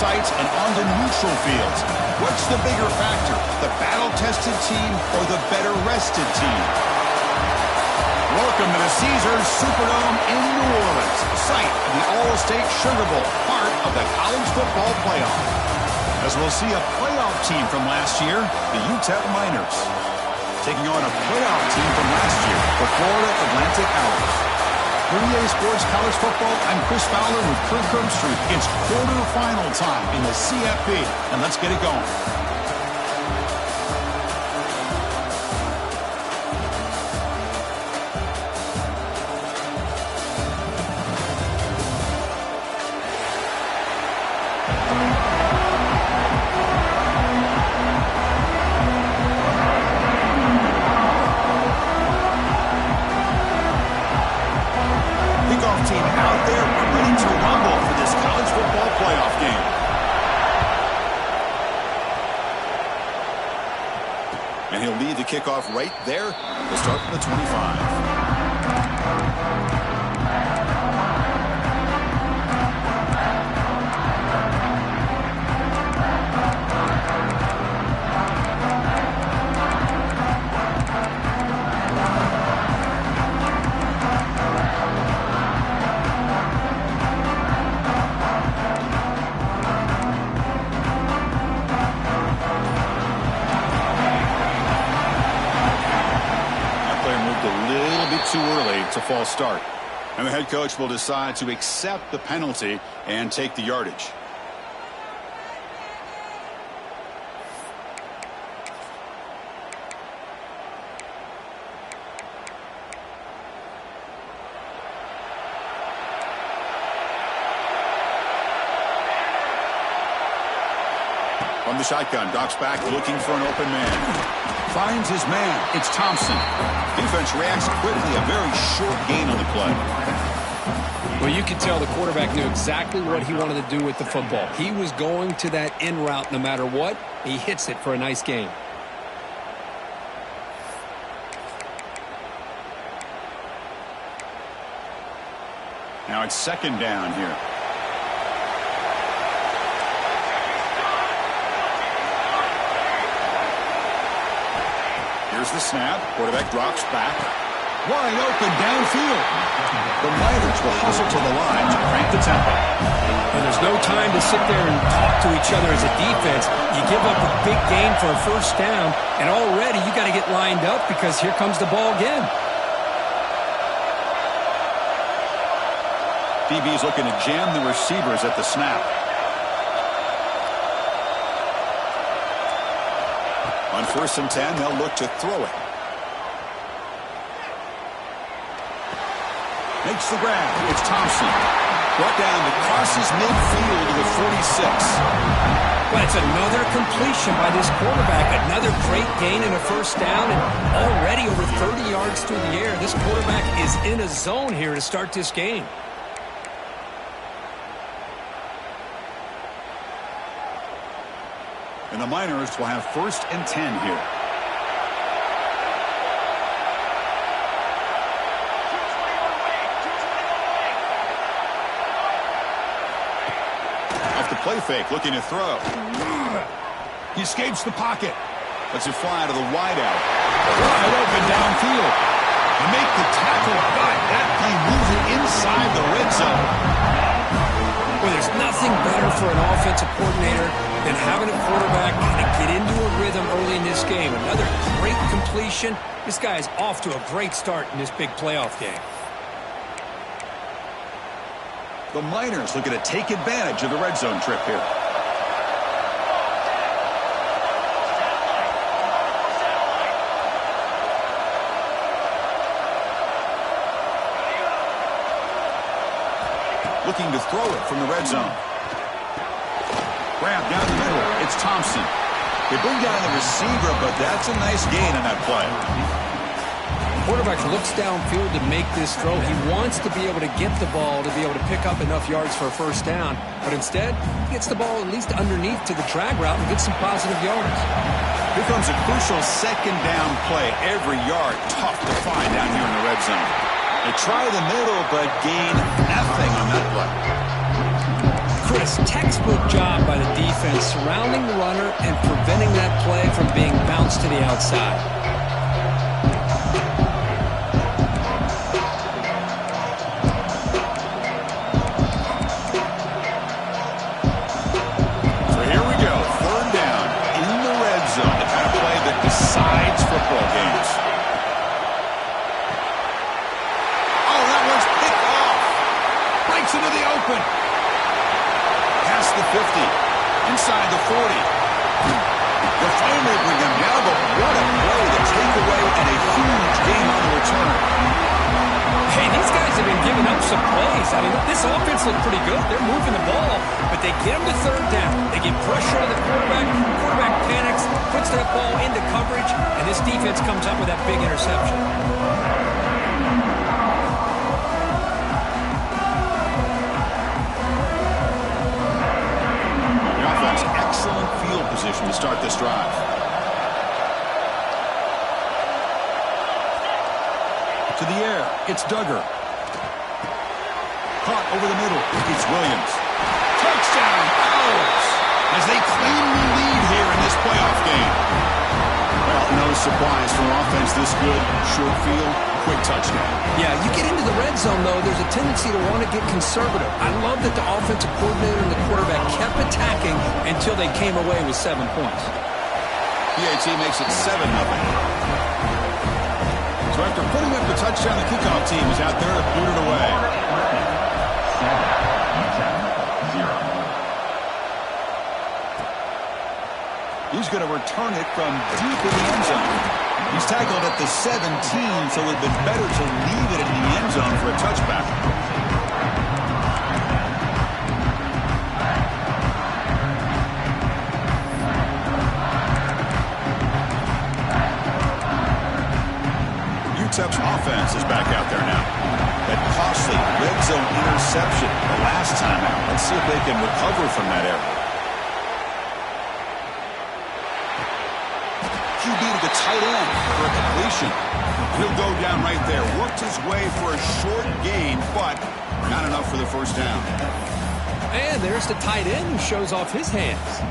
sites and onto neutral fields. What's the bigger factor, the battle-tested team or the better-rested team? Welcome to the Caesars Superdome in New Orleans, site of the All-State Sugar Bowl, part of the college football playoff. As we'll see a playoff team from last year, the UTEP Miners, taking on a playoff team from last year, the Florida Atlantic Owls. For EA Sports College Football, I'm Chris Fowler with Kirk Herbstreit. It's quarterfinal time in the CFP, and let's get it going. Team out there ready to rumble for this college football playoff game. And he'll lead the kickoff right there. We'll start from the 25. Too early to false start. And the head coach will decide to accept the penalty and take the yardage. From the shotgun, Doc's back looking for an open man. Finds his man. It's Thompson. Defense reacts quickly. A very short gain on the play. Well, you could tell the quarterback knew exactly what he wanted to do with the football. He was going to that in route no matter what. He hits it for a nice gain. Now it's second down here. Here's the snap. Quarterback drops back. Wide open downfield. The Miners will hustle to the line to crank the tempo. And there's no time to sit there and talk to each other as a defense. You give up a big gain for a first down, and already you got to get lined up because here comes the ball again. DB's looking to jam the receivers at the snap. On 1st and 10, they'll look to throw it. Makes the grab. It's Thompson. Brought down to crosses midfield to the 46. Well, it's another completion by this quarterback. Another great gain and a first down, and already over 30 yards through the air. This quarterback is in a zone here to start this game. And the Miners will have 1st and 10 here. Off the play fake, looking to throw. He escapes the pocket. Lets it fly to the wideout. Wide open downfield. To make the tackle, but that play moves it inside the red zone. Well, there's nothing better for an offensive coordinator than having a quarterback kind of get into a rhythm early in this game. Another great completion. This guy is off to a great start in this big playoff game. The Miners looking to take advantage of the red zone trip here. Looking to throw it from the red zone. Grab down the middle. It's Thompson. They bring down the receiver, but that's a nice gain on that play. The quarterback looks downfield to make this throw. He wants to be able to get the ball to be able to pick up enough yards for a first down, but instead, he gets the ball at least underneath to the drag route and gets some positive yards. Here comes a crucial second down play. Every yard tough to find down here in the red zone. They try the middle, but gain nothing on that play. Chris, textbook job by defense surrounding the runner and preventing that play from being bounced to the outside. So here we go, third down in the red zone, the kind of play that decides football games. Oh, that one's picked off. Breaks into the open. Past the 50, inside the 40. They'll finally bring him down, but what a play, the takeaway, and a huge game on the return. Hey, these guys have been giving up some plays. I mean, this offense looked pretty good. They're moving the ball, but they get him to third down. They get pressure on the quarterback. Quarterback panics, puts that ball into coverage, and this defense comes up with that big interception. Excellent field position to start this drive. To the air, it's Duggar. Caught over the middle, it's Williams. Touchdown, Owls, as they cleanly lead here in this playoff game. Well, no surprise for an offense this good. Short field, quick touchdown. Yeah, you get into the red zone, though, there's a tendency to want to get conservative. I love that the offensive coordinator and the quarterback kept attacking until they came away with 7 points. PAT makes it 7-0. So after putting up the touchdown, the kickoff team is out there to boot it away. 7-0. He's going to return it from deep in the end zone. He's tackled at the 17, so it would have been better to leave it in the end zone for a touchback. UTEP's offense is back out there now. That costly red zone interception the last time out. Let's see if they can recover from that error. QB to the tight end for a completion. He'll go down right there. Worked his way for a short gain, but not enough for the first down. And there's the tight end who shows off his hands.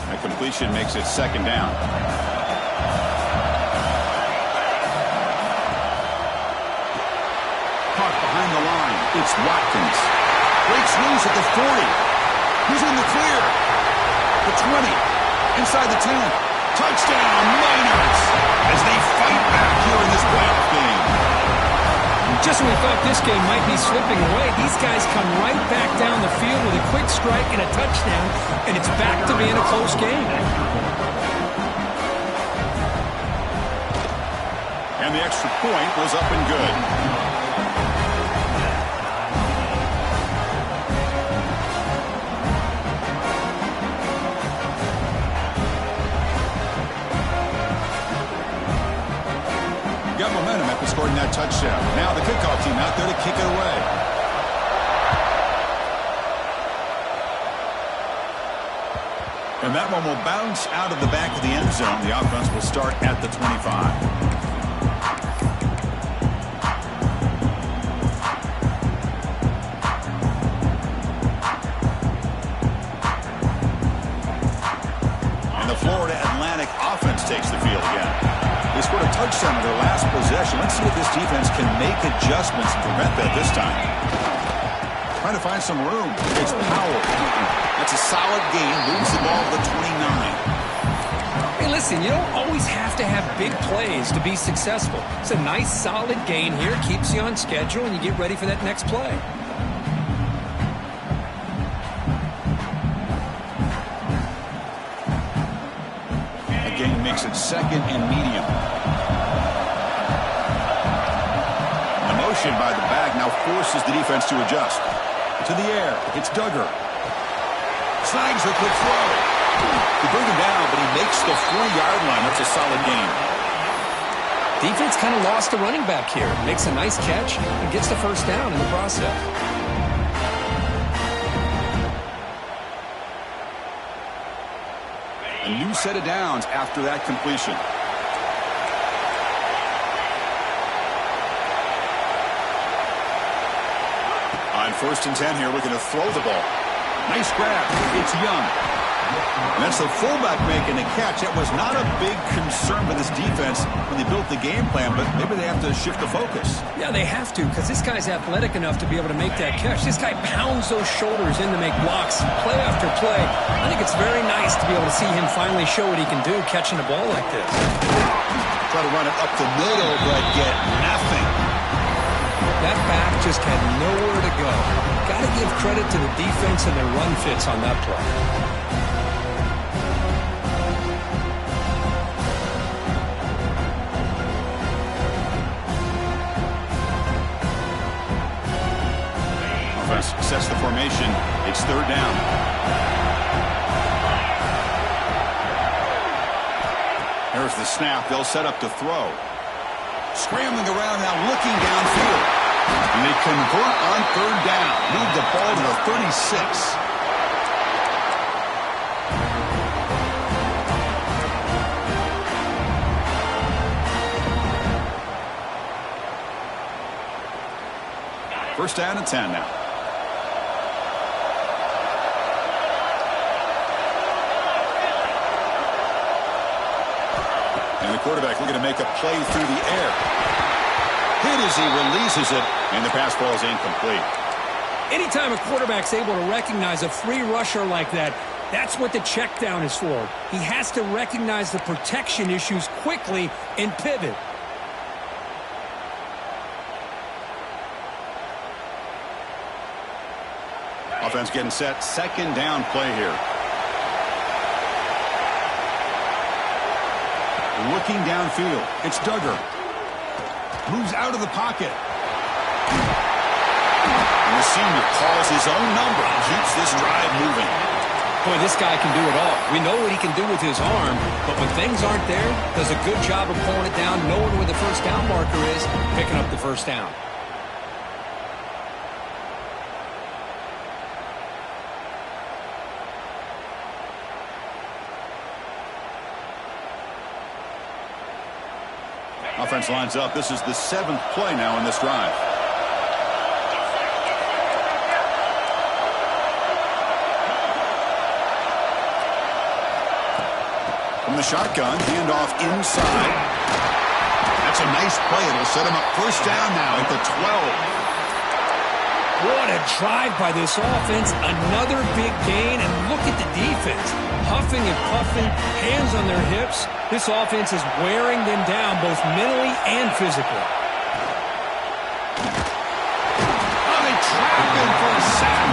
That completion makes it second down. Caught behind the line. It's Watkins. Breaks loose at the 40. He's in the clear. The 20. Inside the 10. Touchdown, Miners, as they fight back here in this playoff game. Just when we thought this game might be slipping away, these guys come right back down the field with a quick strike and a touchdown, and it's back to being a close game. And the extra point was up and good. Got momentum after scoring that touchdown. Now the kickoff team out there to kick it away. And that one will bounce out of the back of the end zone. The offense will start at the 25. Florida Atlantic offense takes the field again. They scored a touchdown on their last possession. Let's see if this defense can make adjustments and prevent that this time. Trying to find some room. It's Powell. That's a solid gain. Moves the ball to the 29. Hey, listen, you don't always have to have big plays to be successful. It's a nice, solid gain here. Keeps you on schedule, and you get ready for that next play. Makes it second and medium. The motion by the back now forces the defense to adjust. To the air, it's Duggar. Snags a quick throw. They bring him down, but he makes the 4-yard line. That's a solid gain. Defense kind of lost the running back here. Makes a nice catch and gets the first down in the process. A new set of downs after that completion. On 1st and 10 here, looking to throw the ball. Nice grab. It's Young. And that's the fullback making the catch. That was not a big concern for this defense when they built the game plan, but maybe they have to shift the focus. Yeah, they have to, because this guy's athletic enough to be able to make that catch. This guy pounds those shoulders in to make blocks play after play. I think it's very nice to be able to see him finally show what he can do catching a ball like this. Try to run it up the middle, but get nothing. That back just had nowhere to go. Got to give credit to the defense and their run fits on that play. Sets the formation. It's third down. There's the snap. They'll set up to throw. Scrambling around now, looking downfield. And they convert on third down. Move the ball to the 36. First down and 10 now. And the quarterback looking to make a play through the air. Hit as he releases it, and the pass ball is incomplete. Anytime a quarterback's able to recognize a free rusher like that, that's what the check down is for. He has to recognize the protection issues quickly and pivot. Offense getting set. Second down play here. Looking downfield. It's Duggar. Moves out of the pocket. And the senior calls his own number and keeps this drive moving. Boy, this guy can do it all. We know what he can do with his arm, but when things aren't there, does a good job of pulling it down, knowing where the first down marker is, picking up the first down. Offense lines up. This is the 7th play now in this drive. From the shotgun, handoff inside. That's a nice play. It'll set him up first down now at the 12. What a drive by this offense. Another big gain, and look at the defense. Huffing and puffing, hands on their hips. This offense is wearing them down both mentally and physically. Oh, they trap him for a sack.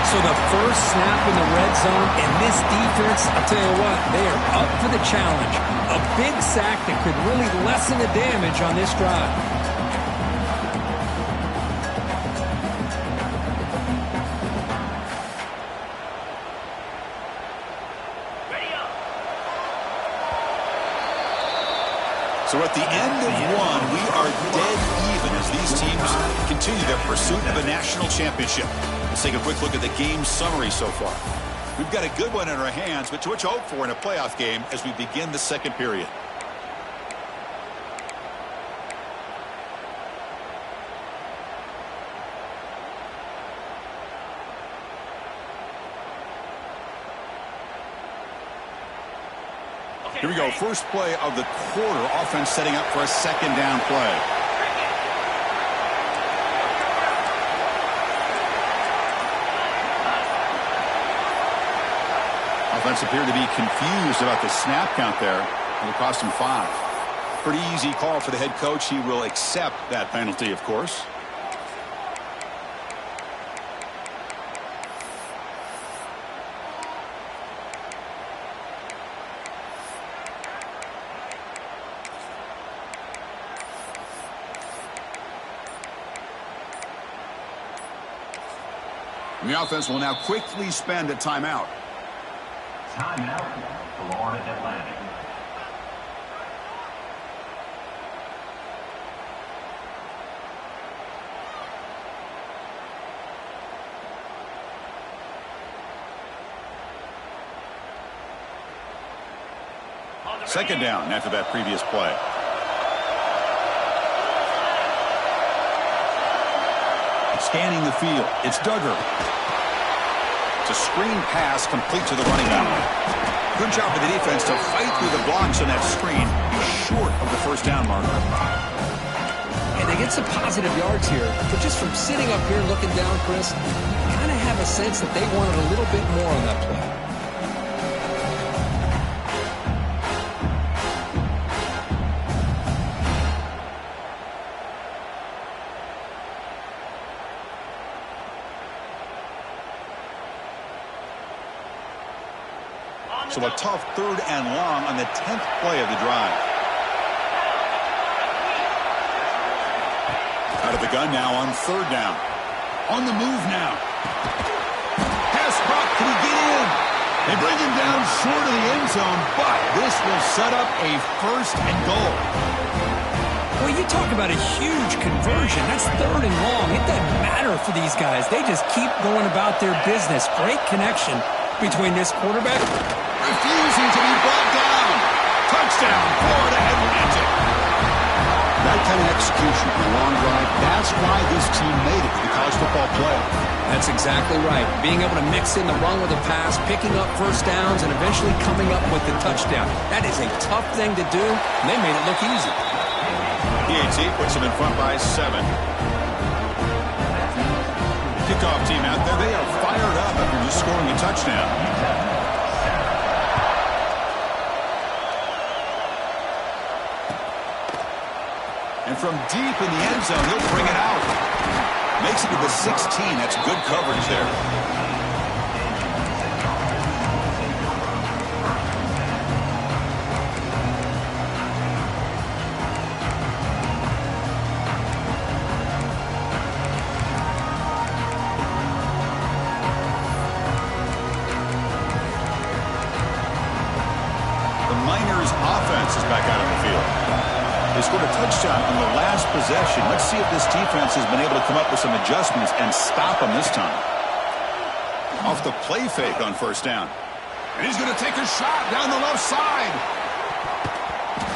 So the first snap in the red zone, and this defense, I'll tell you what, they are up for the challenge. A big sack that could really lessen the damage on this drive. So at the end of one, we are dead even as these teams continue their pursuit of a national championship. Let's take a quick look at the game summary so far. We've got a good one in our hands, but to what you hope for in a playoff game as we begin the second period. Here we go. First play of the quarter. Offense setting up for a second down play. Offense appeared to be confused about the snap count there. It'll cost him 5. Pretty easy call for the head coach. He will accept that penalty, of course. And the offense will now quickly spend a timeout. Timeout, Florida Atlantic. Second down after that previous play. Scanning the field. It's Duggar. It's a screen pass complete to the running back. Good job for the defense to fight through the blocks on that screen. He's short of the first down marker. And they get some positive yards here, but just from sitting up here looking down, Chris, you kind of have a sense that they wanted a little bit more on that play. So a tough 3rd and long on the 10th play of the drive. Out of the gun now on 3rd down. On the move now. Pass caught. Can he get in? They bring him down short of the end zone, but this will set up a 1st and goal. Well, you talk about a huge conversion. That's 3rd and long. It doesn't matter for these guys. They just keep going about their business. Great connection between this quarterback. Refusing to be brought down. Touchdown, Florida Atlantic. That kind of execution on a long drive, that's why this team made it to the college football playoff. That's exactly right. Being able to mix in the run with a pass, picking up first downs, and eventually coming up with the touchdown. That is a tough thing to do, and they made it look easy. PAT puts them in front by 7. Kickoff team out there, they are fired up after just scoring a touchdown. And from deep in the end zone, he'll bring it out. Makes it to the 16. That's good coverage there. The Miners offense is back out on the field. They scored a touchdown on the last possession. Let's see if this defense has been able to come up with some adjustments and stop them this time. Off the play fake on 1st down. And he's going to take a shot down the left side.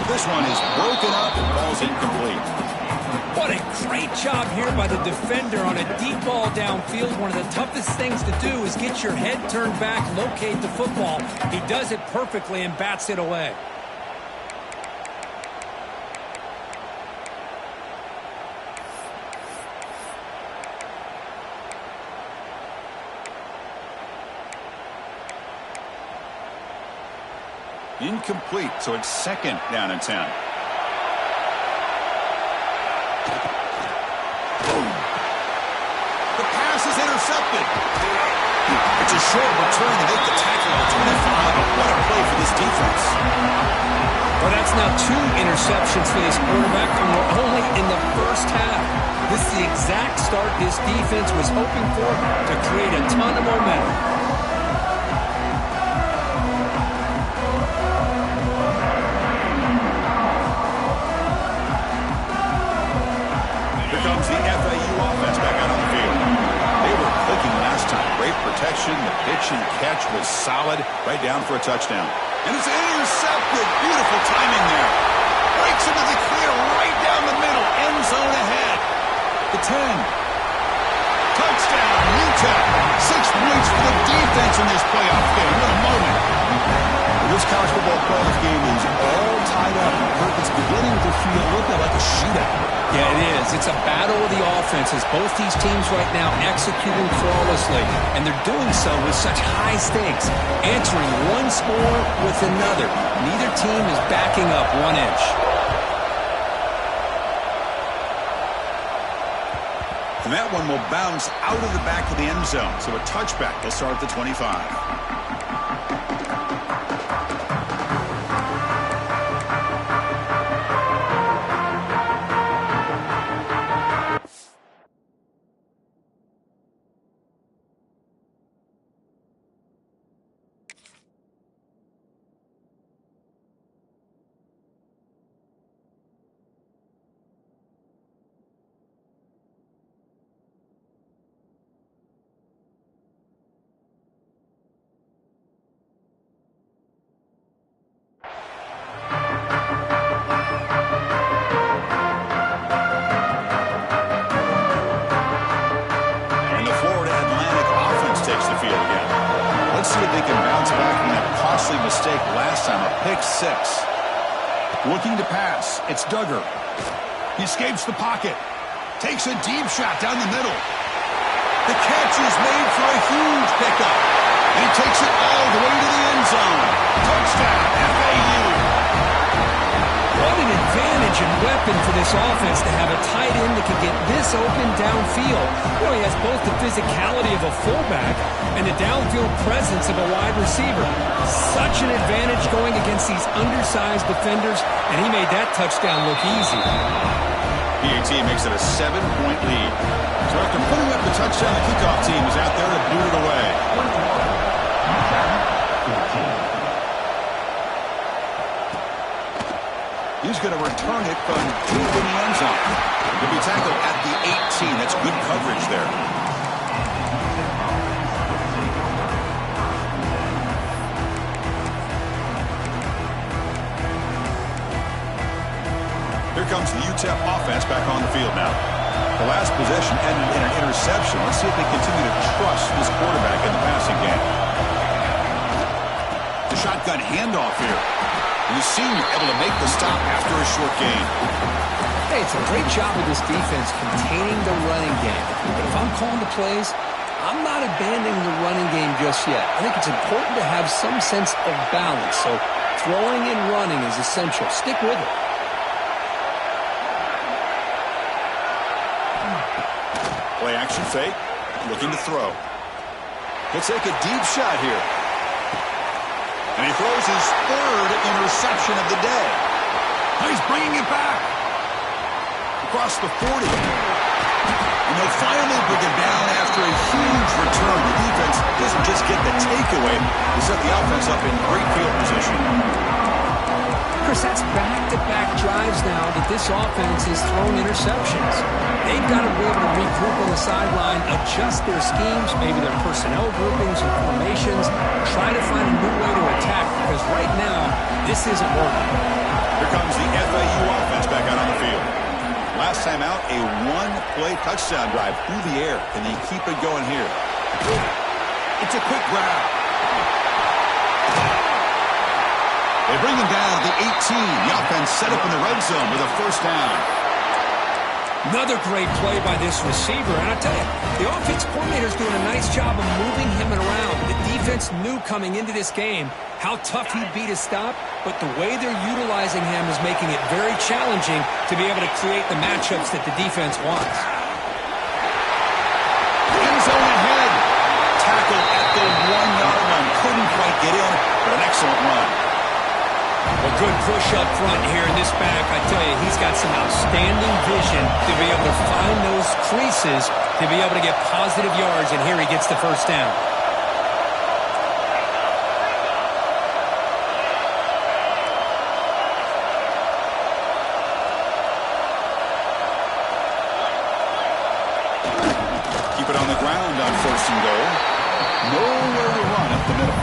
This one is broken up and ball's incomplete. What a great job here by the defender on a deep ball downfield. One of the toughest things to do is get your head turned back, locate the football. He does it perfectly and bats it away. Incomplete, so it's 2nd down and 10. Boom. The pass is intercepted. It's a short return to make the tackle at 25. But what a play for this defense. Well, that's now 2 interceptions for this quarterback, and we're only in the first half. This is the exact start this defense was hoping for to create a ton of momentum. Comes the FAU offense back out on the field. They were clicking last time. Great protection. The pitch and catch was solid. Right down for a touchdown. And it's intercepted. Beautiful timing there. Breaks into the clear right down the middle. End zone ahead. The 10. Touchdown, UTEP. 6 points for the defense in this playoff game. What a moment. This college football playoff game is all tied up. It's beginning to feel a little bit like a shootout. Yeah, it is. It's a battle of the offenses. Both these teams right now executing flawlessly, and they're doing so with such high stakes, answering one score with another. Neither team is backing up 1 inch. And that one will bounce out of the back of the end zone. So a touchback. They'll start at the 25. bounce back from that costly mistake last time, a pick six. Looking to pass. It's Duggar. He escapes the pocket. Takes a deep shot down the middle. The catch is made for a huge pickup. And he takes it all the way to the end zone. Touchdown, FAU. What an advantage and weapon for this offense to have a tight end that can get this open downfield. You know, he has both the physicality of a fullback and the downfield presence of a wide receiver. Such an advantage going against these undersized defenders, and he made that touchdown look easy. PAT makes it a 7-point lead. So after putting up the touchdown, the kickoff team is out there to boot it away. He's going to return it from deep in the end zone. He'll be tackled at the 18. That's good coverage there. Here comes the UTEP offense back on the field now. The last possession ended in an interception. Let's see if they continue to trust this quarterback in the passing game. The shotgun handoff here. And the senior able to make the stop after a short gain. Hey, it's a great job of this defense containing the running game. But if I'm calling the plays, I'm not abandoning the running game just yet. I think it's important to have some sense of balance. So throwing and running is essential. Stick with it. Play action fake. Looking to throw. He'll take a deep shot here. And he throws his third interception of the day. He's bringing it back. Across the 40. And they'll finally bring it down after a huge return. The defense doesn't just get the takeaway. They set the offense up in great field position. Chris, that's back-to-back drives now that this offense is throwing interceptions. They've got to be able to regroup on the sideline, adjust their schemes, maybe their personnel groupings and formations, try to find a new way to attack, because right now, this isn't working. Here comes the FAU offense back out on the field. Last time out, a one-play touchdown drive through the air. Can they keep it going here? It's a quick grab. They bring him down at the 18. The offense set up in the red zone with a first down. Another great play by this receiver. And I tell you, the offense coordinator is doing a nice job of moving him around. The defense knew coming into this game how tough he'd be to stop, but the way they're utilizing him is making it very challenging to be able to create the matchups that the defense wants. End zone ahead. Tackle at the 1-yard line. Couldn't quite get in, but an excellent run. A good push up front here in this back. I tell you, he's got some outstanding vision to be able to find those creases, to be able to get positive yards, and here he gets the first down. Keep it on the ground on first and goal. Nowhere to run up the middle.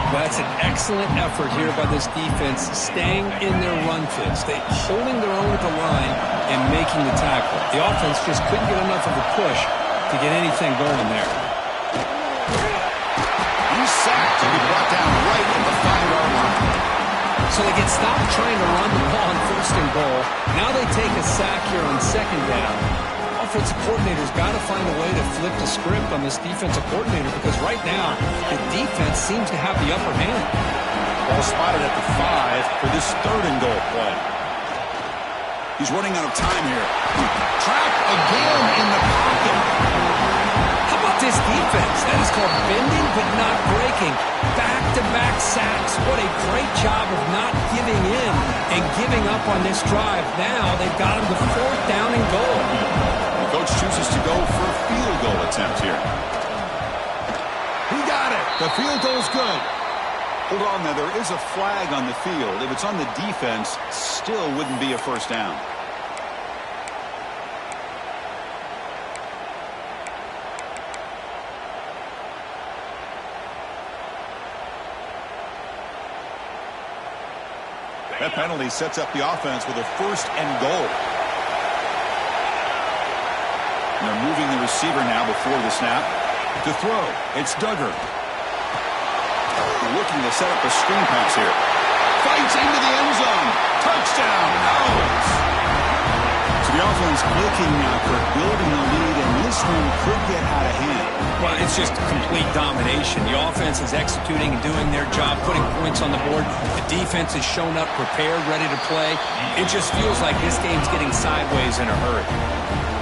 That's an excellent effort here by this defense, staying in their run fits. They holding their own at the line and making the tackle. The offense just couldn't get enough of a push to get anything going there. He's sacked and be brought down right at the 5-yard line. So they get stopped trying to run the ball on first and goal. Now they take a sack here on second down. Offensive coordinator's got to find a way to flip the script on this defensive coordinator, because right now the defense seems to have the upper hand. Ball spotted at the 5 for this third and goal play. He's running out of time here. Trapped again in the pocket. How about this defense? That is called bending but not breaking. Back-to-back sacks. What a great job of not giving in and giving up on this drive. Now they've got him to fourth down and goal. Coach chooses to go for a field goal attempt here. He got it. The field goal's good. Hold on now, there is a flag on the field. If it's on the defense, still wouldn't be a first down. That penalty sets up the offense with a first and goal. And they're moving the receiver now before the snap. To throw, it's Duggar. looking to set up a screen pass here. Fights into the end zone. Touchdown. Owls. So the offense looking for building a lead, and this one could get out of hand. Well, it's just complete domination. The offense is executing and doing their job, putting points on the board. The defense has shown up prepared, ready to play. It just feels like this game's getting sideways in a hurry.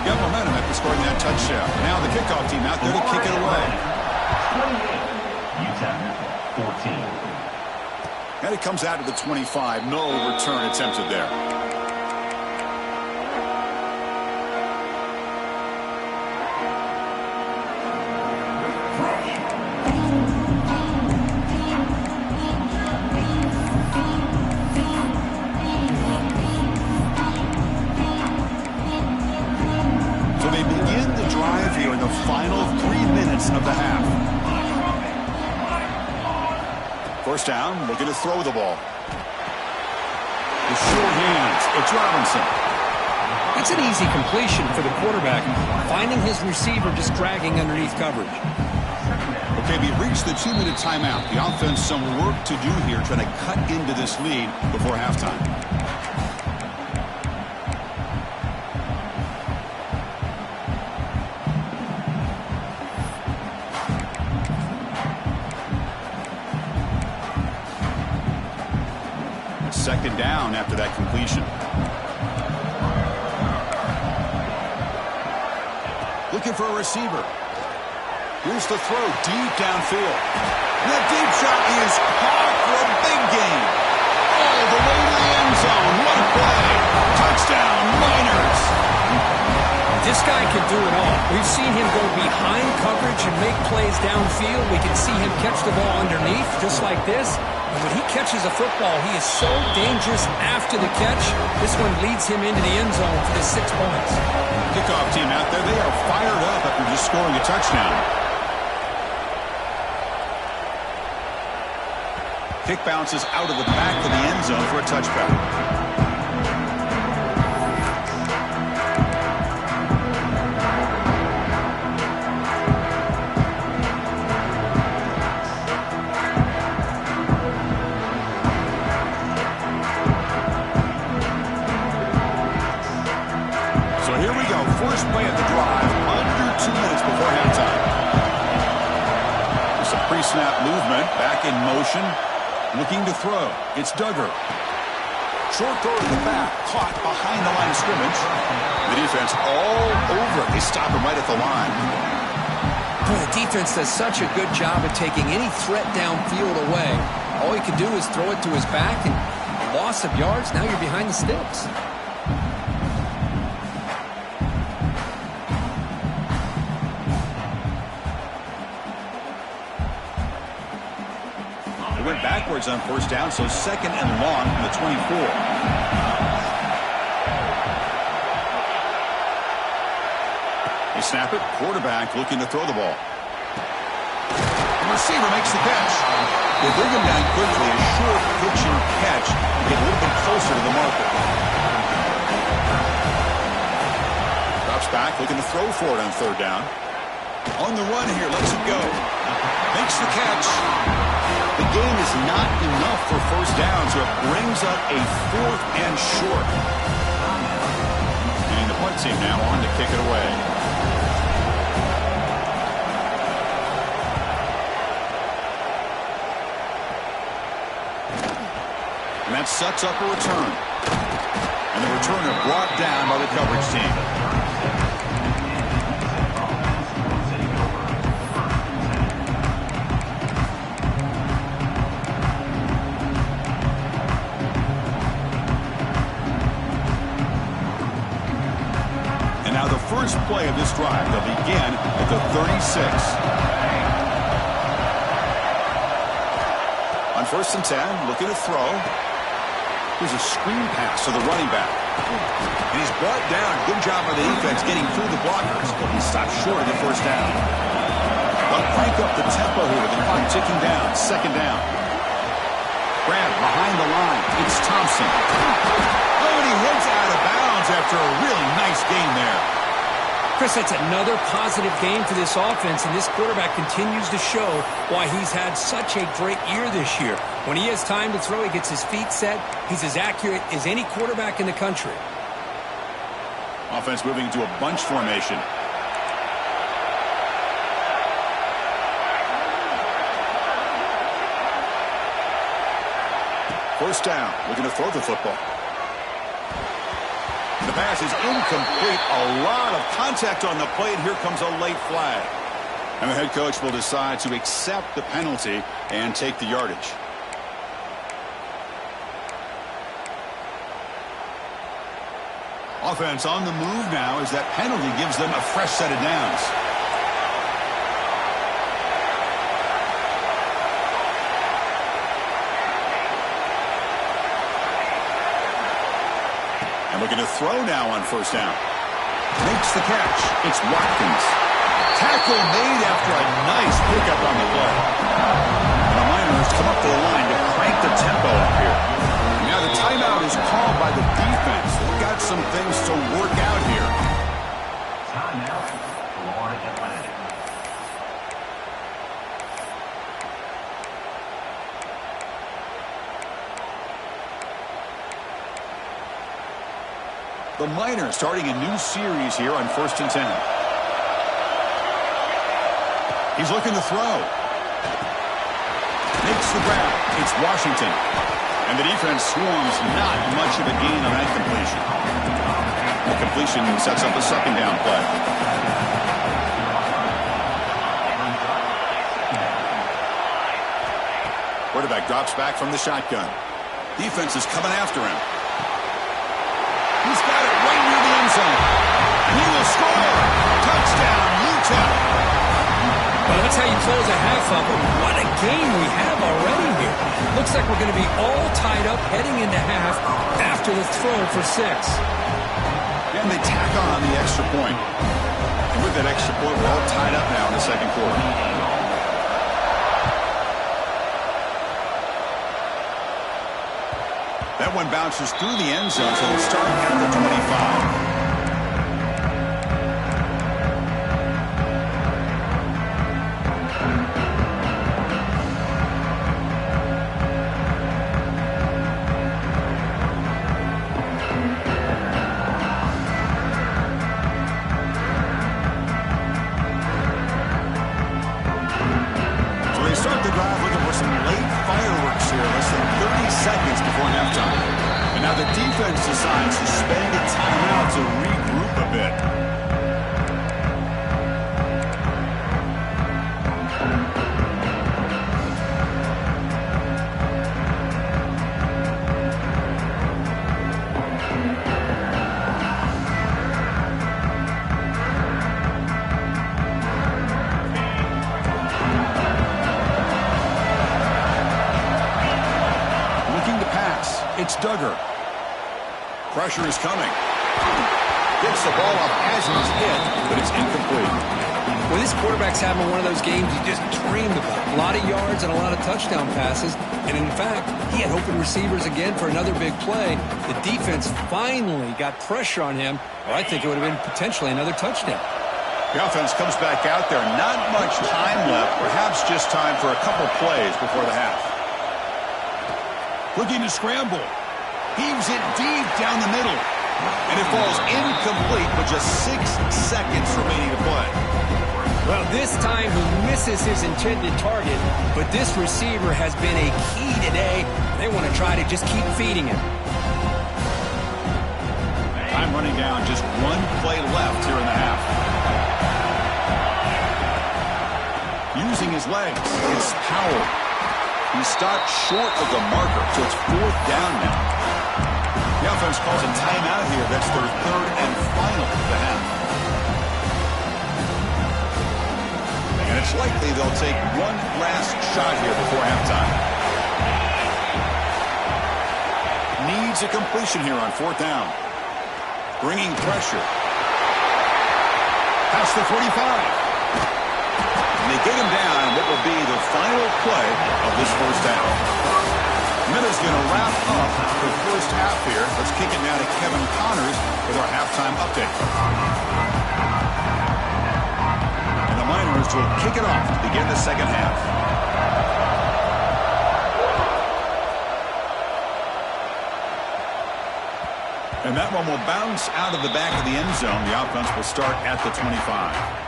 Got momentum after scoring that touchdown. Now the kickoff team out there to kick it away. 28. UTEP 14. And it comes out to the 25. No return attempted there. So they begin the drive here in the final 3 minutes of the half. First down, looking to throw the ball. The short hands, it's Robinson. It's an easy completion for the quarterback, finding his receiver just dragging underneath coverage. Okay, we reached the 2-minute timeout. The offense some work to do here, trying to cut into this lead before halftime. Second down after that completion. Looking for a receiver. Here's the throw deep downfield. And that deep shot is caught for a big gain. All the way to the end zone. What a play. Touchdown, Miners. This guy can do it all. We've seen him go behind coverage and make plays downfield. We can see him catch the ball underneath, just like this. And when he catches a football, he is so dangerous after the catch. This one leads him into the end zone for the 6 points. Kickoff team out there, they are fired up after just scoring a touchdown. Kick bounces out of the back of the end zone for a touchback. First play of the drive, under 2 minutes before halftime. Some pre-snap movement, back in motion, looking to throw. It's Duggar. Short throw to the back, caught behind the line of scrimmage. The defense all over it. They stop him right at the line. Boy, the defense does such a good job of taking any threat downfield away. All he can do is throw it to his back, and loss of yards, now you're behind the sticks. Went backwards on first down, so second and long from the 24. They snap it. Quarterback looking to throw the ball. The receiver makes the catch. They bring him down quickly. A short pitching catch to get a little bit closer to the marker. Drops back, looking to throw for it on third down. On the run here, lets it go. Makes the catch. The gain is not enough for first down, so it brings up a 4th and short. And the punt team now on to kick it away. And that sets up a return. And the returner brought down by the coverage team. First play of this drive, they'll begin at the 36. On first and 10, looking to throw. Here's a screen pass to the running back. And he's brought down. Good job by the defense getting through the blockers. He stopped short of the first down. They'll crank up the tempo here with the clock ticking down. Second down. Grab behind the line. It's Thompson. Oh, and he hits out of bounds after a really nice game there. Chris, that's another positive game for this offense, and this quarterback continues to show why he's had such a great year this year. When he has time to throw, he gets his feet set. He's as accurate as any quarterback in the country. Offense moving to a bunch formation. First down, looking to throw the football. The pass is incomplete. A lot of contact on the play, and here comes a late flag. And the head coach will decide to accept the penalty and take the yardage. Offense on the move now as that penalty gives them a fresh set of downs. And looking to throw now on first down. Makes the catch. It's Watkins. Tackle made after a nice pickup on the play. And the Miners come up to the line to crank the tempo up here. Now the timeout is called by the defense. They've got some things to work out here. Timeout, Florida Atlantic. The Miners starting a new series here on 1st and 10. He's looking to throw. Makes the grab. It's Washington. And the defense swarms not much of a gain on that completion. The completion sets up a second down play. Quarterback drops back from the shotgun. Defense is coming after him. He's got it right near the end zone. And he will score. Touchdown, UTEP. Well, that's how you close a half up. What a game we have already here. Looks like we're going to be all tied up heading into half after the throw for 6. And they tack on the extra point. And with that extra point, we're all tied up now in the second quarter. That one bounces through the end zone, so it'll start at the 25. Start the drive looking for some late fireworks here, less than 30 seconds before halftime. And now the defense decides to spend a timeout to regroup a bit. It's Duggar. Pressure is coming. Gets the ball up as he's hit, but it's incomplete. Well, this quarterback's having one of those games you just dreamed about. A lot of yards and a lot of touchdown passes. And in fact, he had open receivers again for another big play. The defense finally got pressure on him, or I think it would have been potentially another touchdown. The offense comes back out there. Not much time left. Perhaps just time for a couple plays before the half. Looking to scramble. Heaves it deep down the middle. And it falls incomplete with just 6 seconds remaining to play. Well, this time he misses his intended target, but this receiver has been a key today. They want to try to just keep feeding him. Time running down. Just one play left here in the half. Using his legs. It's Powell. He stopped short of the marker, so it's 4th down now. The offense calls a timeout here. That's their 3rd and final of the half. And it's likely they'll take one last shot here before halftime. Needs a completion here on 4th down. Bringing pressure. Past the 45. And they get him down in what will be the final play of this first half. Miller's going to wrap up the first half here. Let's kick it now to Kevin Connors with our halftime update. defense will kick it off to begin the second half. And that one will bounce out of the back of the end zone. The offense will start at the 25.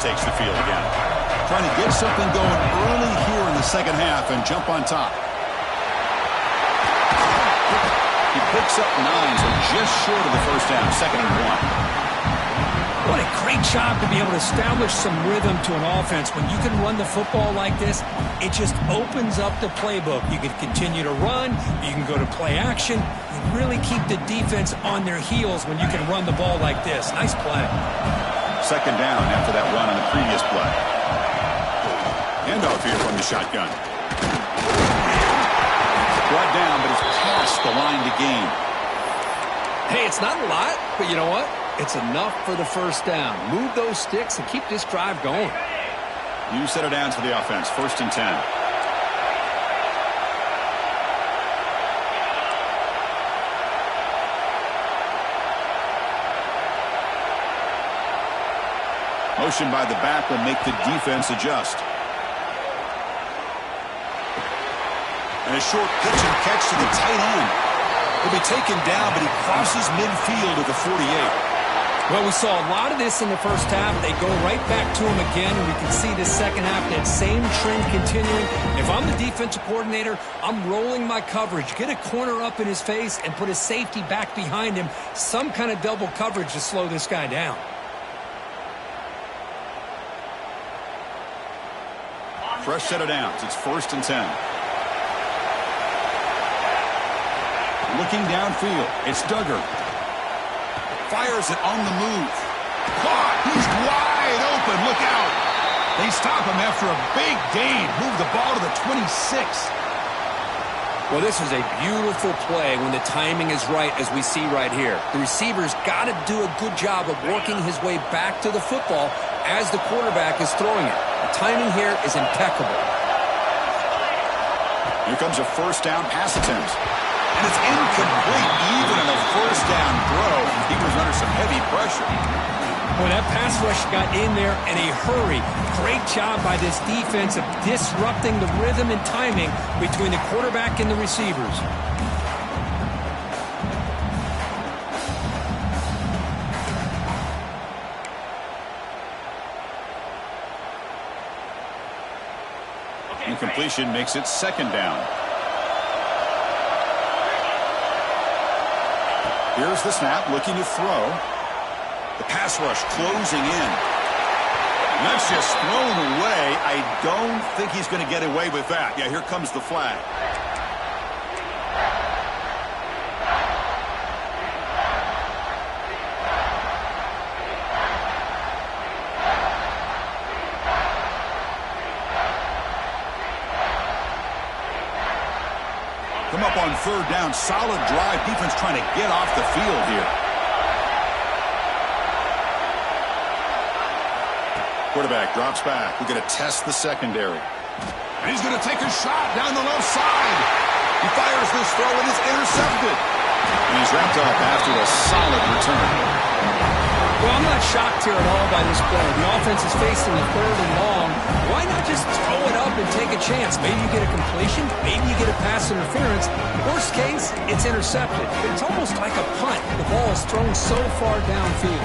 Takes the field again. Trying to get something going early here in the second half and jump on top. He picks up 9, so just short of the first down, 2nd and 1. What a great job to be able to establish some rhythm to an offense. When you can run the football like this, it just opens up the playbook. You can continue to run. You can go to play action. You really keep the defense on their heels when you can run the ball like this. Nice play. 2nd down after that run on the previous play. Handoff here from the shotgun. Brought down, but it's past the line to gain. Hey, it's not a lot, but you know what? It's enough for the first down. Move those sticks and keep this drive going. You set it down to the offense. 1st and 10. Motion by the back will make the defense adjust. And a short pitch and catch to the tight end. He'll be taken down, but he crosses midfield at the 48. Well, we saw a lot of this in the first half. They go right back to him again, and we can see the second half, that same trend continuing. If I'm the defensive coordinator, I'm rolling my coverage. Get a corner up in his face and put a safety back behind him. Some kind of double coverage to slow this guy down. Fresh set of downs. It's 1st and 10. Looking downfield. It's Duggar. Fires it on the move. Caught. He's wide open. Look out. They stop him after a big gain. Move the ball to the 26. Well, this is a beautiful play when the timing is right, as we see right here. The receiver's got to do a good job of working his way back to the football as the quarterback is throwing it. The timing here is impeccable. Here comes a 1st down pass attempt. And it's incomplete. Even in a 1st down throw, he was under some heavy pressure. Well, that pass rush got in there in a hurry. Great job by this defense of disrupting the rhythm and timing between the quarterback and the receivers. Incompletion makes it 2nd down. Here's the snap, looking to throw. The pass rush closing in. And that's just thrown away. I don't think he's going to get away with that. Yeah, here comes the flag. Come up on 3rd down. Solid drive. Defense trying to get off the field here. Quarterback drops back. We're going to test the secondary. And he's going to take a shot down the left side. He fires this throw and is intercepted. And he's wrapped up after a solid return. Well, I'm not shocked here at all by this play. The offense is facing a 3rd and long. Why not just throw it up and take a chance? Maybe you get a completion. Maybe you get a pass interference. Worst case, it's intercepted. But it's almost like a punt. The ball is thrown so far downfield.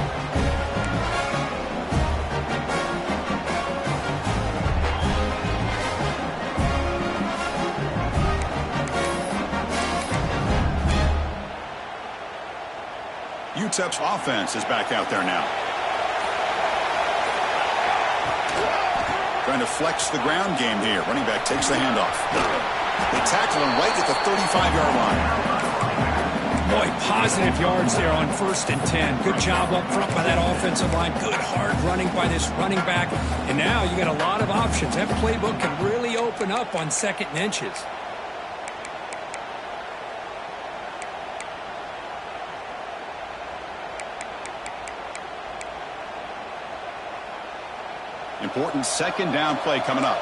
UTEP's offense is back out there now. Trying to flex the ground game here. Running back takes the handoff. They tackle him right at the 35-yard line. Boy, positive yards there on 1st and 10. Good job up front by that offensive line. Good hard running by this running back. And now you got a lot of options. That playbook can really open up on 2nd and inches. Important second down play coming up.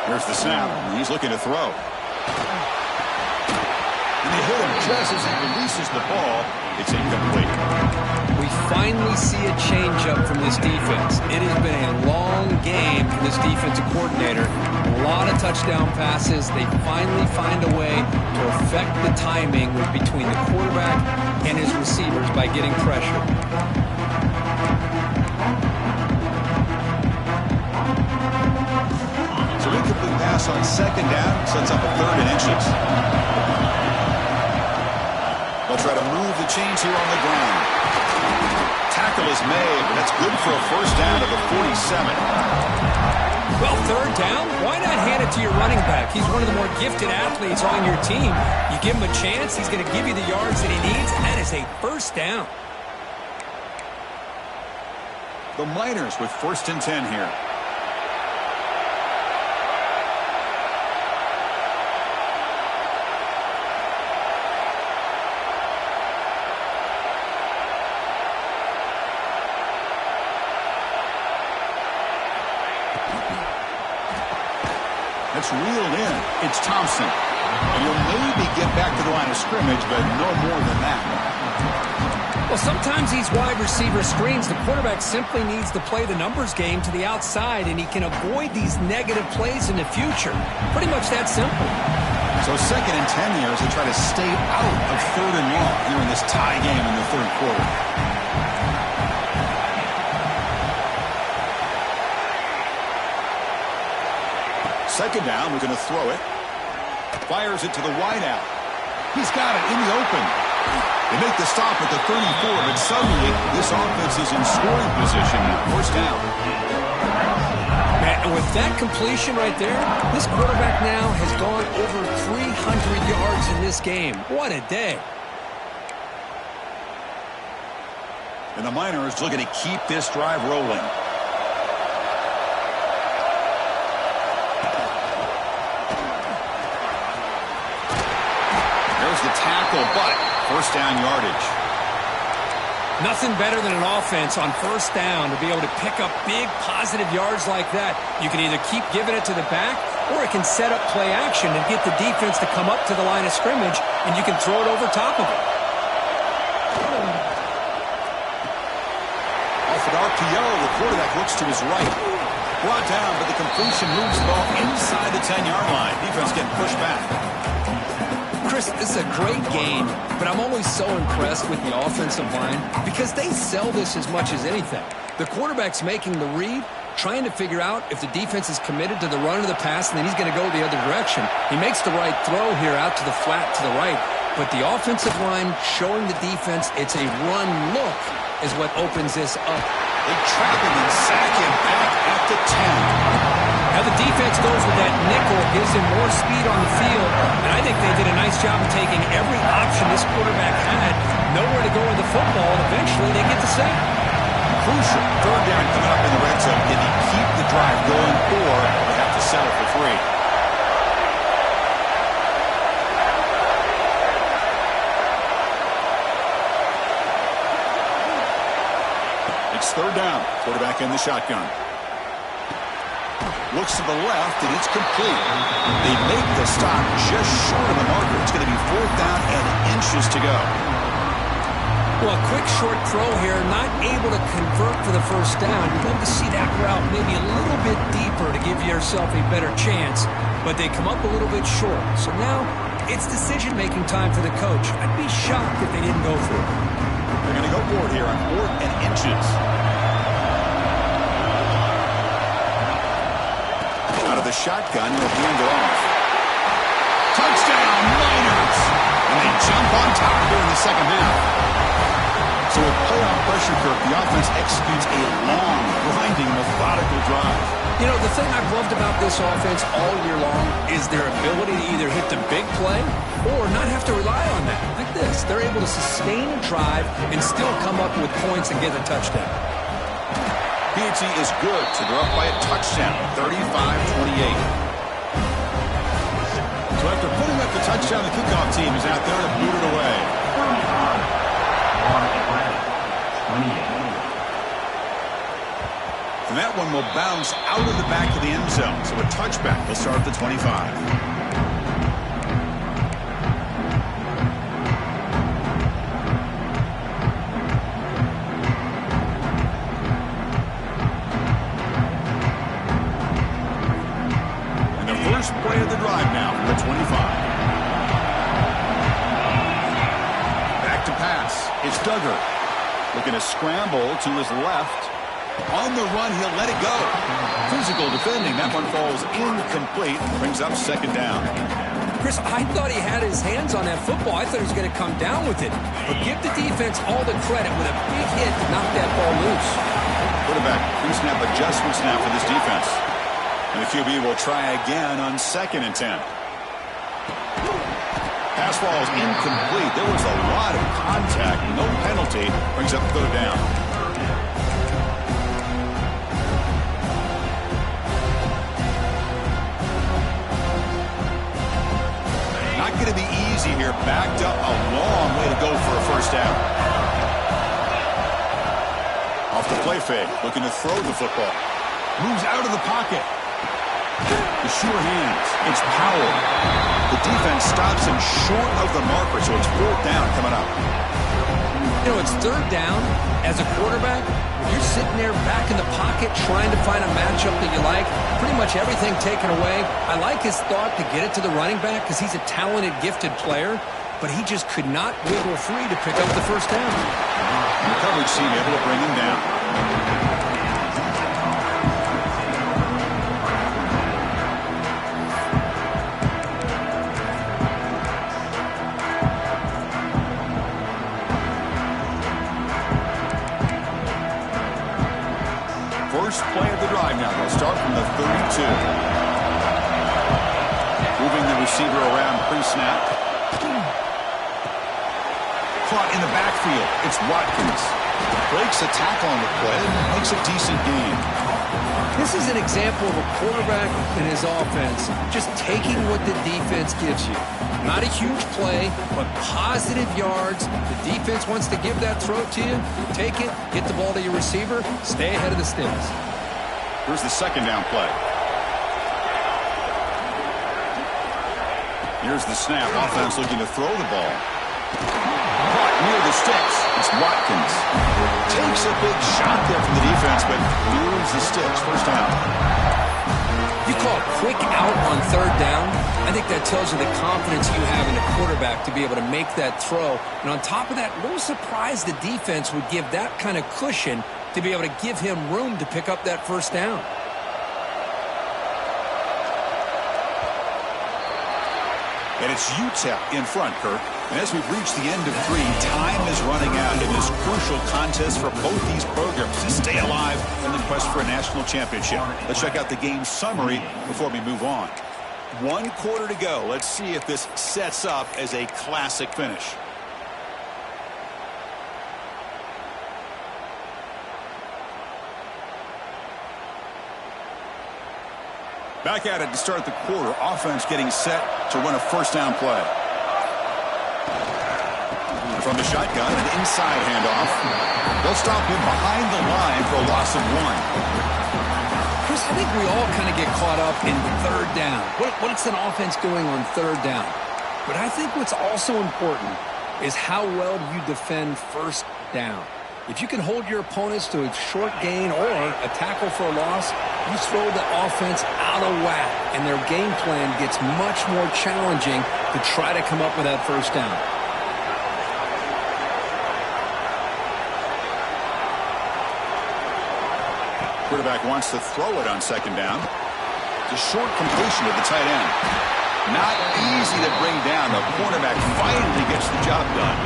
Here's the snap. He's looking to throw. And they hit him just as he releases the ball. It's incomplete. We finally see a change-up from this defense. It has been a long game for this defensive coordinator. A lot of touchdown passes. They finally find a way to affect the timing between the quarterback and his receivers by getting pressure. So incomplete pass on second down sets up a 3rd and inches. They'll try to move the chains here on the ground. Tackle is made, but that's good for a first down to the 47. Well, 3rd down, why not hand it to your running back? He's one of the more gifted athletes on your team. You give him a chance, he's going to give you the yards that he needs, and that is a first down. The Miners with 1st and 10 here. It's reeled in. It's Thompson. And he'll maybe get back to the line of scrimmage, but no more than that. Well, sometimes these wide receiver screens, the quarterback simply needs to play the numbers game to the outside, and he can avoid these negative plays in the future. Pretty much that simple. So 2nd and 10 here as they try to stay out of 3rd and long here in this tie game in the 3rd quarter. Second down, we're going to throw it. Fires it to the wideout. He's got it in the open. They make the stop at the 34, but suddenly this offense is in scoring position. First down. And with that completion right there, this quarterback now has gone over 300 yards in this game. What a day. And the Miners looking to keep this drive rolling. The tackle, but first down yardage. Nothing better than an offense on first down to be able to pick up big positive yards like that. You can either keep giving it to the back, or it can set up play action and get the defense to come up to the line of scrimmage, and you can throw it over top of it. Off an RPO, the quarterback looks to his right. Brought down, but the completion moves the ball inside the 10-yard line. Defense getting pushed back. Chris, this is a great game, but I'm always so impressed with the offensive line because they sell this as much as anything. The quarterback's making the read, trying to figure out if the defense is committed to the run or the pass, and then he's going to go the other direction. He makes the right throw here out to the flat to the right, but the offensive line showing the defense it's a run look is what opens this up. They trap him and sack him back at the 10. Now the defense goes with that nickel, gives him more speed on the field, and I think they did a nice job of taking every option this quarterback had, nowhere to go with the football, and eventually they get the sack. Crucial 3rd down coming up in the red zone. Did he keep the drive going, or they have to settle for 3? It's 3rd down. Quarterback in the shotgun. Looks to the left, and it's complete. They make the stop just short of the marker. It's going to be 4th down and inches to go. Well, a quick short throw here, not able to convert for the first down. You'd love to see that route maybe a little bit deeper to give yourself a better chance, but they come up a little bit short. So now it's decision-making time for the coach. I'd be shocked if they didn't go for it. They're going to go for it here on 4th and inches. Out of the shotgun, he'll hand it off. Touchdown, Miners! And they jump on top here in the second half. So with playoff pressure curve, the offense executes a long, grinding, methodical drive. You know, the thing I've loved about this offense all year long is their ability to either hit the big play or not have to rely on that. Like this, they're able to sustain a drive and still come up with points and get a touchdown. PhD is good, so they're up by a touchdown, 35-28. So after putting up the touchdown, the kickoff team is out there to boot it away. 28. And that one will bounce out of the back of the end zone. So a touchback will start at the 25. First play of the drive now from the 25. Back to pass. It's Duggar. Looking to scramble to his left. On the run, he'll let it go. Physical defending. That one falls incomplete. Brings up second down. Chris, I thought he had his hands on that football. I thought he was going to come down with it. But give the defense all the credit with a big hit to knock that ball loose. Quarterback pre-snap adjustment snap for this defense. And the QB will try again on 2nd and 10. Pass ball is incomplete. There was a lot of contact. No penalty. Brings up 3rd down. Not going to be easy here. Backed up a long way to go for a first down. Off the play fake. Looking to throw the football. Moves out of the pocket. The sure hands. It's Powell. The defense stops him short of the marker, so it's 4th down coming up. You know, it's 3rd down. As a quarterback, if you're sitting there back in the pocket trying to find a matchup that you like, pretty much everything taken away. I like his thought to get it to the running back because he's a talented, gifted player, but he just could not wiggle free to pick up the first down. And the coverage team able to bring him down. First play of the drive now. They'll start from the 32. Moving the receiver around pre-snap. Caught in the backfield. It's Watkins. Breaks a tackle on the play and makes a decent gain. This is an example of a quarterback and his offense just taking what the defense gives you. Not a huge play, but positive yards. The defense wants to give that throw to you. Take it, get the ball to your receiver, stay ahead of the sticks. Here's the 2nd down play. Here's the snap. Offense looking to throw the ball. Caught near the sticks. It's Watkins. Takes a big shot there from the defense, but nears the sticks. First down. You call a quick out on 3rd down. I think that tells you the confidence you have in the quarterback to be able to make that throw. And on top of that, a little surprised the defense would give that kind of cushion to be able to give him room to pick up that first down. And it's UTEP in front, Kirk. And as we've reached the end of 3, time is running out in this crucial contest for both these programs to stay alive in the quest for a national championship. Let's check out the game summary before we move on. 1 quarter to go. Let's see if this sets up as a classic finish. Back at it to start the quarter. Offense getting set to run a first down play. From the shotgun, an inside handoff. They'll stop him behind the line for a loss of 1. Chris, I think we all kind of get caught up in 3rd down. What's an offense doing on 3rd down? But I think what's also important is how well you defend first down. If you can hold your opponents to a short gain or a tackle for a loss, you throw the offense out of whack, and their game plan gets much more challenging to try to come up with that first down. Quarterback wants to throw it on 2nd down. It's a short completion to the tight end. Not easy to bring down. The quarterback finally gets the job done.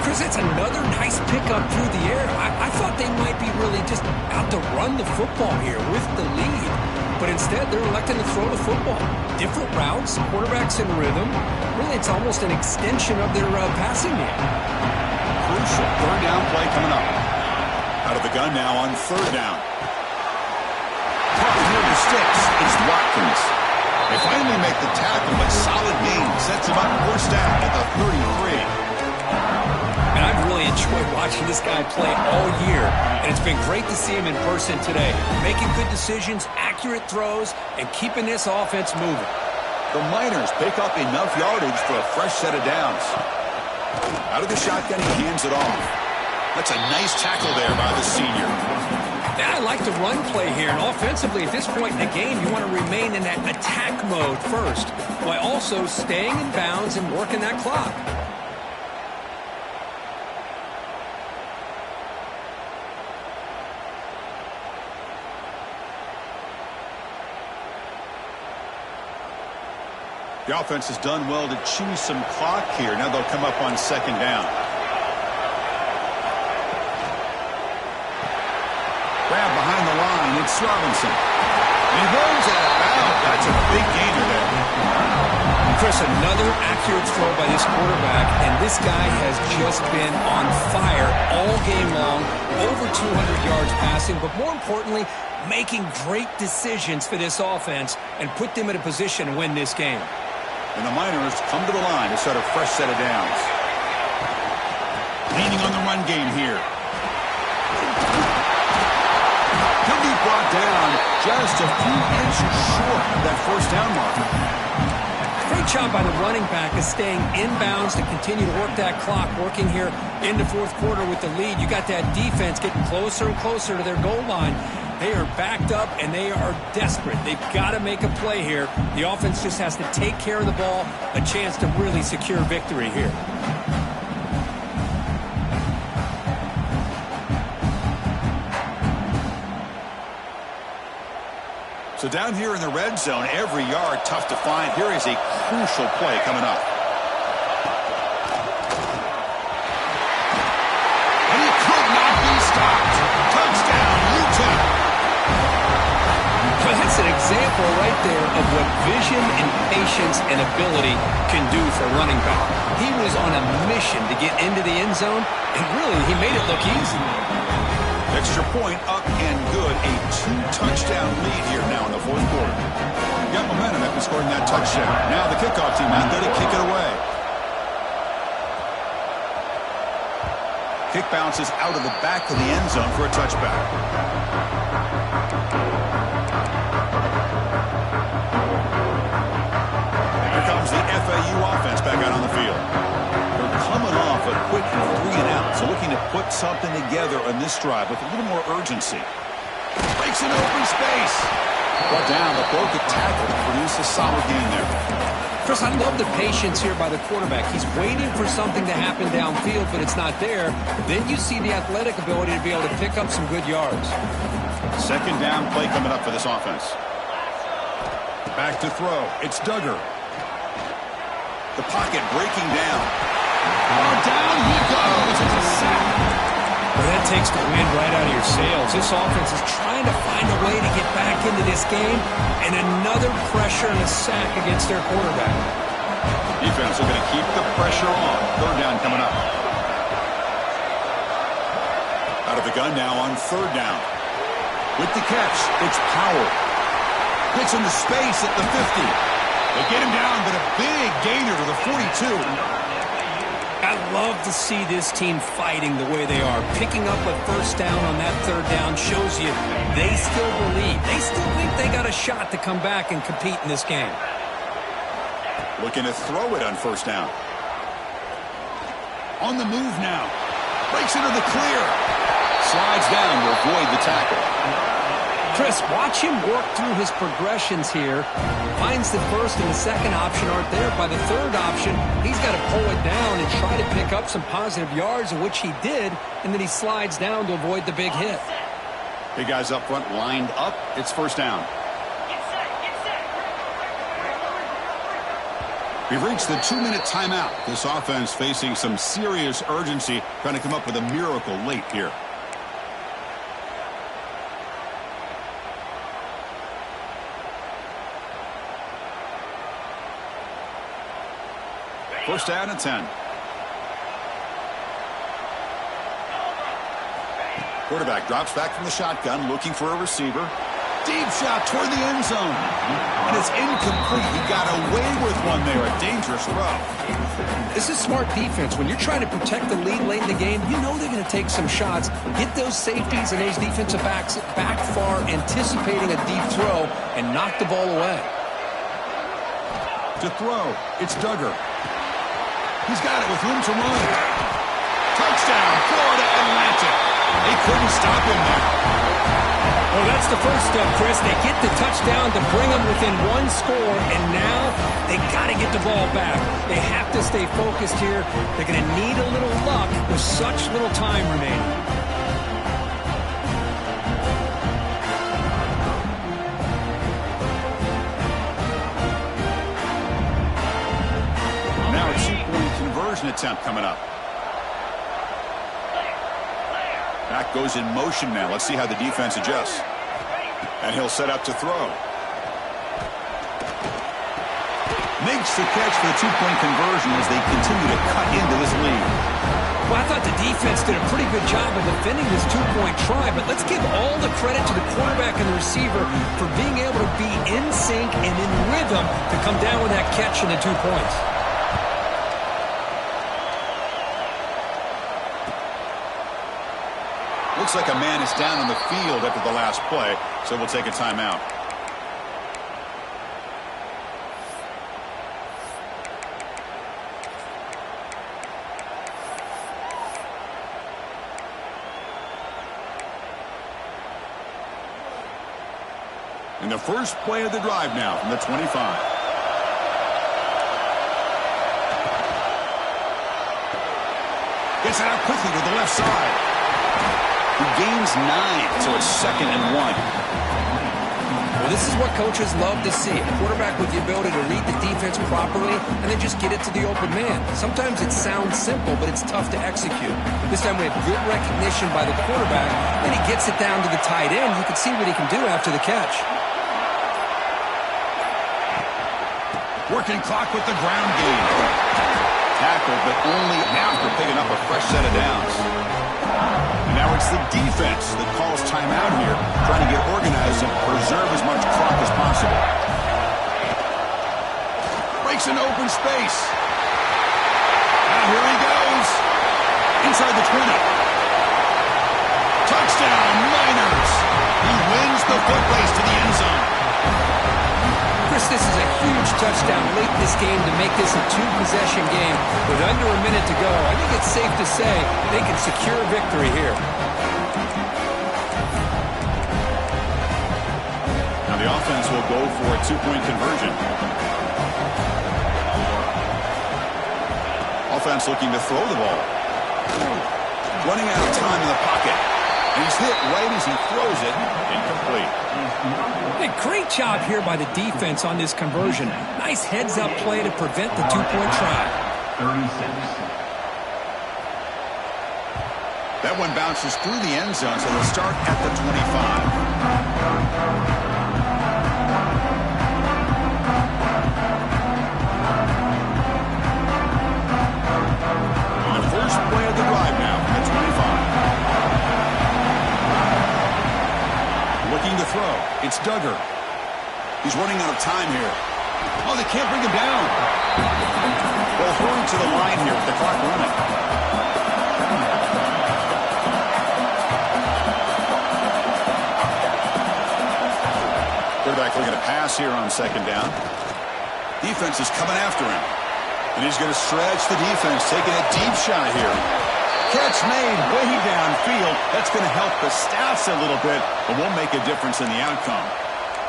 Chris, it's another nice pickup through the air. I thought they might be really just out to run the football here with the lead. But instead, they're electing to throw the football. Different routes, quarterbacks in rhythm. Really, it's almost an extension of their passing game. Crucial 3rd down play coming up. Out of the gun now on 3rd down. Caught near the sticks. It's Watkins. They finally make the tackle, but solid gain sets him up first down at the 33. And I've really enjoyed watching this guy play all year, and it's been great to see him in person today, making good decisions, accurate throws, and keeping this offense moving. The Miners pick up enough yardage for a fresh set of downs. Out of the shotgun, he hands it off. That's a nice tackle there by the senior. Yeah, I like the run play here, and offensively at this point in the game, you want to remain in that attack mode first, while also staying in bounds and working that clock. The offense has done well to choose some clock here. Now they'll come up on second down. Grab behind the line. It's Robinson. And he runs out of bounds. That's a big gainer there. Chris, another accurate throw by this quarterback, and this guy has just been on fire all game long, over 200 yards passing, but more importantly, making great decisions for this offense and put them in a position to win this game. And the Miners come to the line to start a fresh set of downs. Leaning on the run game here. He'll be brought down just a few inches short of that first down marker. Great job by the running back of staying inbounds to continue to work that clock, working here in the fourth quarter with the lead. You got that defense getting closer and closer to their goal line. They are backed up, and they are desperate. They've got to make a play here. The offense just has to take care of the ball, a chance to really secure victory here. So down here in the red zone, every yard tough to find. Here is a crucial play coming up. And he could not be stopped. Touchdown, UTEP. Well, that's an example right there of what vision and patience and ability can do for a running back. He was on a mission to get into the end zone, and really, he made it look easy. Extra point up and good. A 2-touchdown lead here now in the fourth quarter. Got momentum after scoring that touchdown. Now the kickoff team out there to kick it away. Kick bounces out of the back of the end zone for a touchback. Here comes the FAU offense back out on the field. They're coming off a quick 3-and-out, so looking to put something together on this drive with a little more urgency. Breaks an open space. Brought down, but broke a tackle to produce a solid gain there. Chris, I love the patience here by the quarterback. He's waiting for something to happen downfield, but it's not there. Then you see the athletic ability to be able to pick up some good yards. Second down play coming up for this offense. Back to throw. It's Duggar. The pocket breaking down. Oh, down he goes. It's a sack. Well, that takes the wind right out of your sails. This offense is trying to find a way to get back into this game, and another pressure and a sack against their quarterback. Defense are going to keep the pressure on. Third down coming up. Out of the gun now on third down. With the catch, it's Powell. Gets into space at the 50. They get him down, but a big gainer to the 42. I love to see this team fighting the way they are. Picking up a first down on that third down shows you they still believe. They still think they got a shot to come back and compete in this game. Looking to throw it on first down. On the move now. Breaks into the clear. Slides down to avoid the tackle. Chris, watch him work through his progressions here. Finds the first and the second option aren't there. By the third option, he's got to pull it down and try to pick up some positive yards, which he did, and then he slides down to avoid the big hit. Big guys up front lined up. It's first down. We've reached the 2-minute timeout. This offense facing some serious urgency, trying to come up with a miracle late here. First down and 10. Quarterback drops back from the shotgun, looking for a receiver. Deep shot toward the end zone. And it's incomplete. He got away with one there. A dangerous throw. This is smart defense. When you're trying to protect the lead late in the game, you know they're going to take some shots, get those safeties and those defensive backs back far, anticipating a deep throw, and knock the ball away. To throw, it's Duggar. He's got it with room to run. Touchdown, Florida Atlantic. They couldn't stop him there. Well, that's the first step, Chris. They get the touchdown to bring them within one score, and now they got to get the ball back. They have to stay focused here. They're going to need a little luck with such little time remaining. Now a two-point conversion attempt coming up. Back goes in motion now. Let's see how the defense adjusts. And he'll set up to throw. Makes the catch for the two-point conversion as they continue to cut into this lead. Well, I thought the defense did a pretty good job of defending this two-point try, but let's give all the credit to the quarterback and the receiver for being able to be in sync and in rhythm to come down with that catch and the 2 points. Looks like a man is down on the field after the last play, so we'll take a timeout. In the first play of the drive now from the 25. Gets it out quickly to the left side. He gains 9, so it's 2nd and 1. Well, this is what coaches love to see. A quarterback with the ability to read the defense properly and then just get it to the open man. Sometimes it sounds simple, but it's tough to execute. This time we have good recognition by the quarterback. Then he gets it down to the tight end. You can see what he can do after the catch. Working clock with the ground game. Tackle, but only after picking up a fresh set of downs. And now it's the defense that calls timeout here, trying to get organized and preserve as much clock as possible. Breaks an open space. Now here he goes. Inside the 20. Touchdown, Niners. He wins the foot race to the end zone. Chris, this is a huge touchdown late in this game to make this a 2-possession game. With under a minute to go, I think it's safe to say they can secure victory here. Now the offense will go for a 2-point conversion. Offense looking to throw the ball. Running out of time in the pocket. And he's hit right as he throws it. Incomplete. Hey, great job here by the defense on this conversion. Nice heads-up play to prevent the 2-point try. 36. That one bounces through the end zone, so they'll start at the 25. First play of the drive now from the 25. Looking to throw. It's Duggar. He's running out of time here. Oh, they can't bring him down. They'll hurry to the line here with the clock running. Quarterback looking to pass here on 2nd down. Defense is coming after him. And he's going to stretch the defense, taking a deep shot here. Catch made way downfield. That's going to help the stats a little bit, but won't make a difference in the outcome.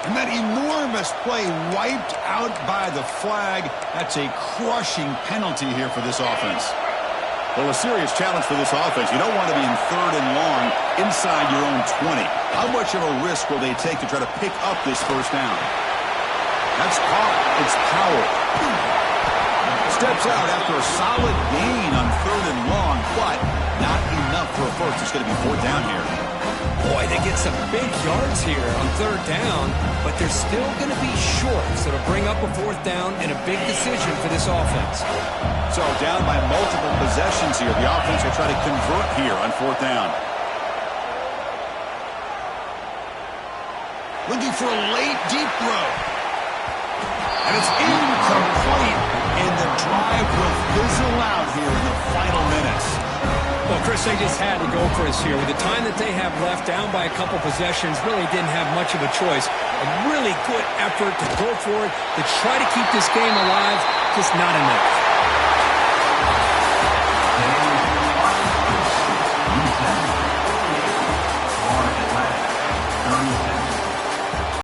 And that enormous play wiped out by the flag. That's a crushing penalty here for this offense. Well, a serious challenge for this offense. You don't want to be in 3rd and long inside your own 20. How much of a risk will they take to try to pick up this first down? That's caught. It's Powell. Steps out after a solid gain on 3rd and long, but not enough for a first. It's going to be 4th down here. Boy, they get some big yards here on 3rd down, but they're still going to be short, so it'll bring up a 4th down and a big decision for this offense. So down by multiple possessions here. The offense will try to convert here on 4th down. Looking for a late, deep throw. And it's incomplete, and the drive will fizzle out here in the final minutes. Well, Chris, they just had to go for us here. With the time that they have left, down by a couple possessions, really didn't have much of a choice. A really good effort to go for it, to try to keep this game alive, just not enough.